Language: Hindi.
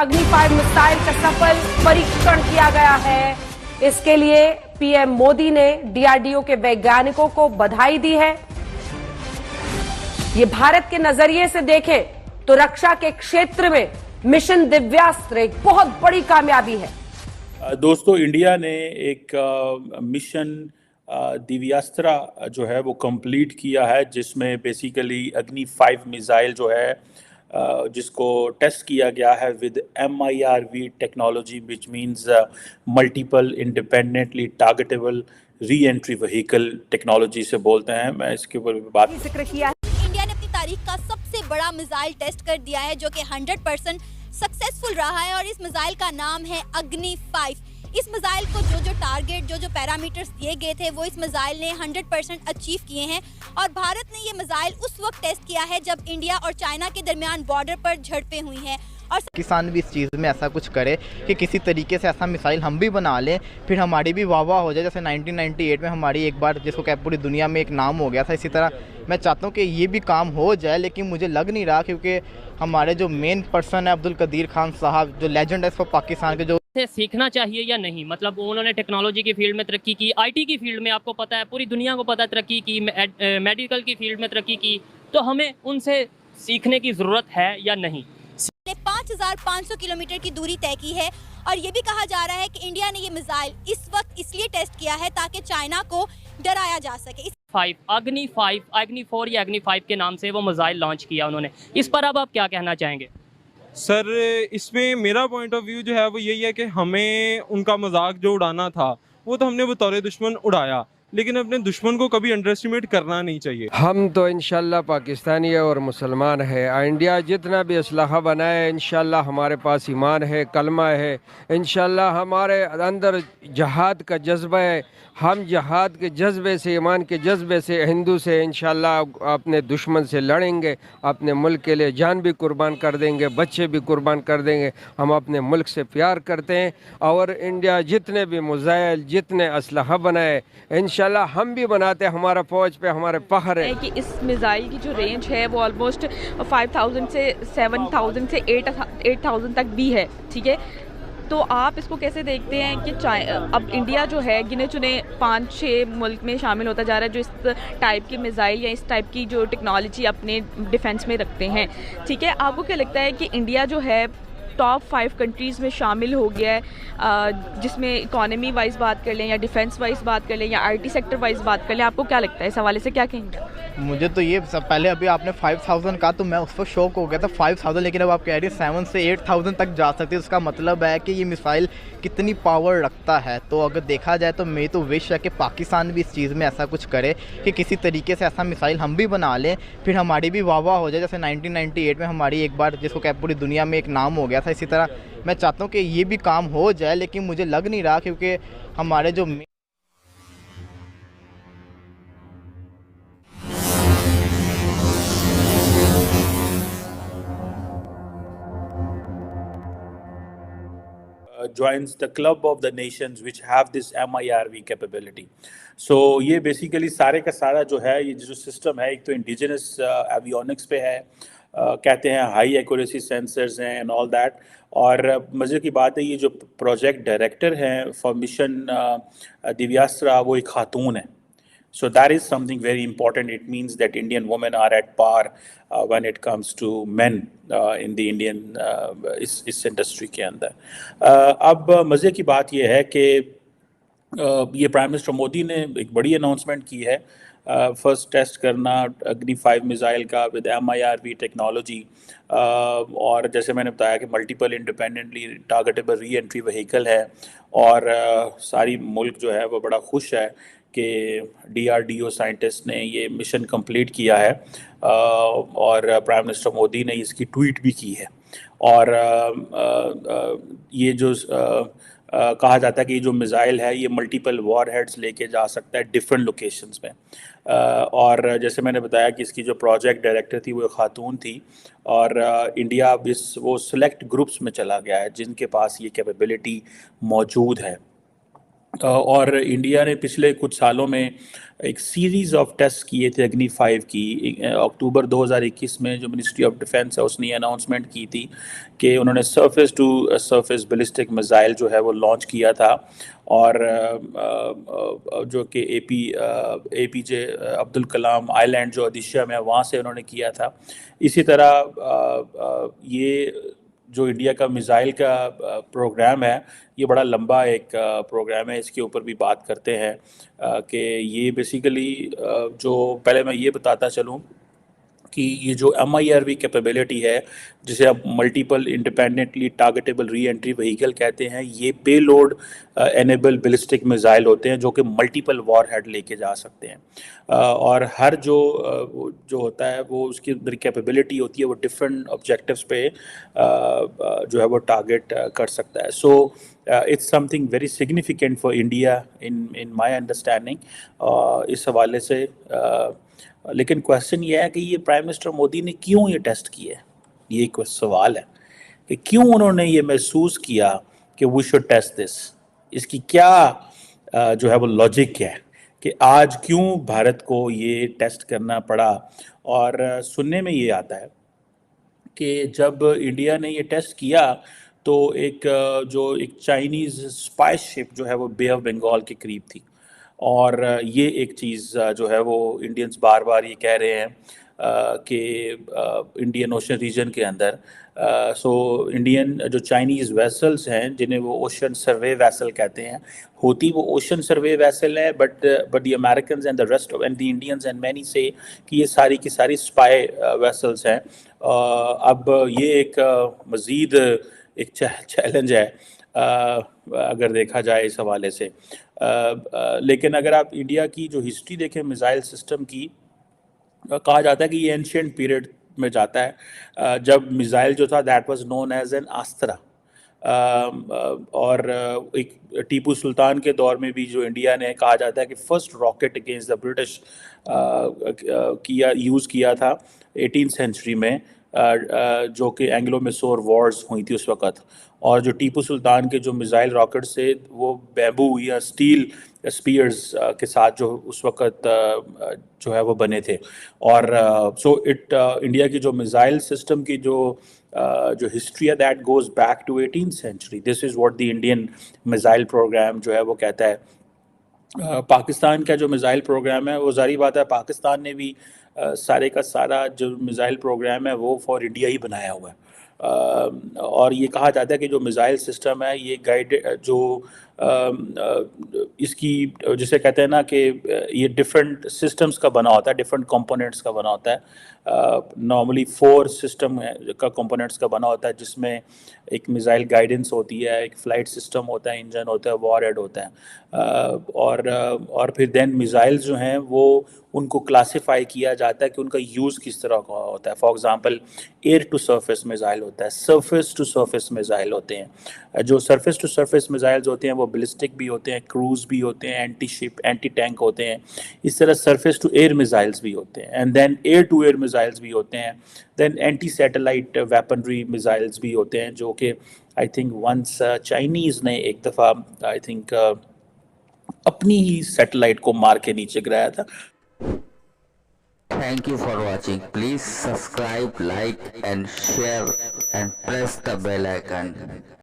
अग्नि 5 मिसाइल का सफल परीक्षण किया गया है। इसके लिए पीएम मोदी ने डीआरडीओ के वैज्ञानिकों को बधाई दी है। ये भारत के नजरिए से देखें तो रक्षा के क्षेत्र में मिशन दिव्यास्त्र एक बहुत बड़ी कामयाबी है। दोस्तों, इंडिया ने एक मिशन दिव्यास्त्र जो है वो कंप्लीट किया है, जिसमें बेसिकली अग्नि 5 मिसाइल जो है जिसको टेस्ट किया गया है with MIRV technology, which means multiple independently targetable re entry vehicle technology से बोलते हैं। मैं इसके ऊपर बात जिक्र किया। इंडिया ने अपनी तारीख का सबसे बड़ा मिसाइल टेस्ट कर दिया है, जो कि 100% सक्सेसफुल रहा है और इस मिसाइल का नाम है अग्नि 5। इस मिसाइल को जो टारगेट जो पैरामीटर्स दिए गए थे वो इस मिसाइल ने 100% अचीव किए हैं और भारत ने ये मिसाइल उस वक्त टेस्ट किया है जब इंडिया और चाइना के दरमियान बॉर्डर पर झड़पें हुई हैं। और पाकिस्तान भी इस चीज़ में ऐसा कुछ करे कि किसी तरीके से ऐसा मिसाइल हम भी बना लें, फिर हमारी भी वाह वाह हो जाए। जैसे 1998 में हमारी एक बार जिसको क्या पूरी दुनिया में एक नाम हो गया था, इसी तरह मैं चाहता हूँ कि ये भी काम हो जाए। लेकिन मुझे लग नहीं रहा, क्योंकि हमारे जो मेन पर्सन है अब्दुल कदीर खान साहब, जो लेजेंड है इसको पाकिस्तान के, जो से सीखना चाहिए या नहीं। मतलब उन्होंने टेक्नोलॉजी की फील्ड में तरक्की की, IT की फील्ड में आपको पता है पूरी दुनिया को पता है तरक्की की, मेडिकल की फील्ड में तरक्की की, तो हमें उनसे सीखने की ज़रूरत है या नहीं। 5500 किलोमीटर की दूरी तय की है और ये भी कहा जा रहा है कि इंडिया ने ये मिसाइल इस वक्त इसलिए टेस्ट किया है ताकि चाइना को डराया जा सके। अग्नि 4 या अग्नि 5 के नाम से वो मिसाइल लॉन्च किया उन्होंने। इस पर अब आप क्या कहना चाहेंगे? सर, इसमें मेरा पॉइंट ऑफ व्यू जो है वो यही है कि हमें उनका मजाक जो उड़ाना था वो तो हमने बतौर दुश्मन उड़ाया, लेकिन अपने दुश्मन को कभी अंडर एस्टिमेट करना नहीं चाहिए। हम तो इंशाल्लाह पाकिस्तानी है और मुसलमान है। इंडिया जितना भी असलहा बनाए, इंशाल्लाह हमारे पास ईमान है, कलमा है, इंशाल्लाह हमारे अंदर जहाद का जज्बा है। हम जहाद के जज्बे से, ईमान के जज्बे से, हिंदू से इंशाल्लाह अपने दुश्मन से लड़ेंगे, अपने मुल्क के लिए जान भी कुर्बान कर देंगे, बच्चे भी कुर्बान कर देंगे। हम अपने मुल्क से प्यार करते हैं और इंडिया जितने भी मिसाइल, जितने असलहा बनाए इंशाल्लाह हम भी बनाते हैं। हमारा फौज पे हमारे फख्र है कि इस मिसाइल की जो रेंज है वो ऑलमोस्ट 5000 से 7000 से 8000 तक भी है। ठीक है, तो आप इसको कैसे देखते हैं कि अब इंडिया जो है गिने चुने 5-6 मुल्क में शामिल होता जा रहा है जो इस टाइप की मिसाइल या इस टाइप की जो टेक्नोलॉजी अपने डिफेंस में रखते हैं। ठीक है, आपको क्या लगता है कि इंडिया जो है टॉप 5 कंट्रीज़ में शामिल हो गया है, जिसमें इकोनॉमी वाइज बात कर लें या डिफेंस वाइज बात कर लें या IT सेक्टर वाइज बात कर लें? आपको क्या लगता है, इस हवाले से क्या कहेंगे? मुझे तो ये सब, पहले अभी आपने 5000 कहा तो मैं उस पर शौक हो गया था 5000, लेकिन अब आप कह रही हैं 7 से 8000 तक जा सकती है। उसका मतलब है कि ये मिसाइल कितनी पावर रखता है। तो अगर देखा जाए तो मेरी तो विश है कि पाकिस्तान भी इस चीज़ में ऐसा कुछ करे कि किसी तरीके से ऐसा मिसाइल हम भी बना लें, फिर हमारी भी वाह वाह हो जाए। जैसे 1998 में हमारी एक बार जिसको क्या पूरी दुनिया में एक नाम हो गया था, इसी तरह मैं चाहता हूँ कि ये भी काम हो जाए। लेकिन मुझे लग नहीं रहा, क्योंकि हमारे जो joins the club of the nations which have this MIRV capability. So ये बेसिकली सारे का सारा जो है ये जो सिस्टम है, एक तो इंडिजिनस एवियोनिक्स पे है, कहते हैं हाई एक्यूरेसी सेंसर्स हैं एंड ऑल दैट। और मज़े की बात है, ये जो प्रोजेक्ट डायरेक्टर हैं फॉर मिशन दिव्यास्त्र वो एक खातून है। So that is something very important. It means that Indian women are at par when it comes to men in the Indian इस इंडस्ट्री के अंदर। अब मज़े की बात यह है कि ये प्राइम मिनिस्टर मोदी ने एक बड़ी अनाउंसमेंट की है, फर्स्ट टेस्ट करना अग्नि 5 मिसाइल का विद MIRV टेक्नोलॉजी। और जैसे मैंने बताया कि multiple independently targetable re entry vehicle है और सारी मुल्क जो है वो बड़ा खुश है कि DRDO साइंटिस्ट ने ये मिशन कंप्लीट किया है और प्राइम मिनिस्टर मोदी ने इसकी ट्वीट भी की है। और ये जो कहा जाता है कि ये जो मिसाइल है ये मल्टीपल वॉरहेड्स लेके जा सकता है डिफरेंट लोकेशंस में। और जैसे मैंने बताया कि इसकी जो प्रोजेक्ट डायरेक्टर थी वो खातून थी और इंडिया वो सिलेक्ट ग्रुप्स में चला गया है जिनके पास ये कैपेबिलिटी मौजूद है। और इंडिया ने पिछले कुछ सालों में एक सीरीज ऑफ टेस्ट किए थे अग्नि 5 की। अक्टूबर 2021 में जो मिनिस्ट्री ऑफ डिफेंस है उसने अनाउंसमेंट की थी कि उन्होंने surface to surface ballistic missile जो है वो लॉन्च किया था, और जो कि APJ अब्दुल कलाम आइलैंड जो ओडिशा में है वहाँ से उन्होंने किया था। इसी तरह ये जो इंडिया का मिसाइल का प्रोग्राम है ये बड़ा लंबा एक प्रोग्राम है, इसके ऊपर भी बात करते हैं कि ये बेसिकली जो पहले मैं ये बताता चलूँ कि ये जो MIRV कैपेबिलिटी है जिसे अब multiple independently targetable re entry vehicle कहते हैं, ये पेलोड एनेबल बैलिस्टिक मिसाइल होते हैं जो कि मल्टीपल वॉरहेड लेके जा सकते हैं। और हर जो होता है वो उसकी अंदर कैपेबिलिटी होती है, वो डिफरेंट ऑब्जेक्टिव्स पे जो है वो टारगेट कर सकता है। So it's something very significant for India in my understanding इस हवाले से। लेकिन क्वेश्चन ये है कि ये प्राइम मिनिस्टर मोदी ने क्यों ये टेस्ट किए, ये एक सवाल है कि क्यों उन्होंने ये महसूस किया कि वी शुड टेस्ट दिस। इसकी क्या जो है वो लॉजिक है कि आज क्यों भारत को ये टेस्ट करना पड़ा। और सुनने में ये आता है कि जब इंडिया ने ये टेस्ट किया तो एक चाइनीज़ स्पाई शिप जो है वो बे ऑफ बंगाल के करीब थी, और ये एक चीज़ जो है वो इंडियंस बार बार ये कह रहे हैं कि इंडियन ओशन रीजन के अंदर सो इंडियन जो चाइनीज़ वेसल्स हैं जिन्हें वो ओशन सर्वे वेसल कहते हैं, होती वो ओशन सर्वे वेसल है, but the American and the rest of and the Indians and many से कि ये सारी की सारी स्पाई वेसल्स हैं। अब ये एक मज़ीद एक चैलेंज है अगर देखा जाए इस हवाले से। लेकिन अगर आप इंडिया की जो हिस्ट्री देखें मिसाइल सिस्टम की, कहा जाता है कि ये एंशिएंट पीरियड में जाता है जब मिसाइल जो था that was known as an Astra. और एक टीपू सुल्तान के दौर में भी जो इंडिया ने कहा जाता है कि first rocket against the British use किया था 18th सेंचुरी में, जो कि एंग्लो मैसूर वॉर्स हुई थी उस वक़्त। और जो टीपू सुल्तान के जो मिसाइल रॉकेट से वो बैम्बू या स्टील स्पीयर्स के साथ जो उस वक़्त जो है वो बने थे। और सो इंडिया की जो मिसाइल सिस्टम की जो हिस्ट्री है that goes back to 18th century. This is what the Indian missile program जो है वो कहता है। पाकिस्तान का जो मिसाइल प्रोग्राम है वो ज़ाहिर बात है पाकिस्तान ने भी सारे का सारा जो मिसाइल प्रोग्राम है वो फॉर इंडिया ही बनाया हुआ है। और ये कहा जाता है कि जो मिसाइल सिस्टम है ये गाइडेड जो इसकी जिसे कहते हैं ना कि ये डिफरेंट सिस्टम्स का बना होता है, डिफरेंट कंपोनेंट्स का बना होता है। नॉर्मली 4 सिस्टम का कंपोनेंट्स का बना होता है, जिसमें एक मिसाइल गाइडेंस होती है, एक फ्लाइट सिस्टम होता है, इंजन होता है, वॉरहेड होता है, और फिर देन मिसाइल्स जो हैं वो उनको क्लासिफाई किया जाता है कि उनका यूज़ किस तरह का होता है। For example air to surface missile होता है, सरफेस टू सरफेस मिसाइल होते हैं। जो सरफेस टू सरफेस मिसाइल्स होते हैं वो बैलिस्टिक भी होते हैं, क्रूज़ भी होते हैं, एंटी शिप एंटी टैंक होते हैं। इस तरह सरफेस टू एयर मिसाइल्स भी होते हैं, and then air to air missiles भी होते हैं, then anti satellite weaponry missiles भी होते हैं, जो कि आई थिंक वंस चाइनीज़ ने एक दफ़ा आई थिंक अपनी ही सैटेलाइट को मार के नीचे गिराया था। Thank you for watching. Please subscribe, like and share and press the bell icon.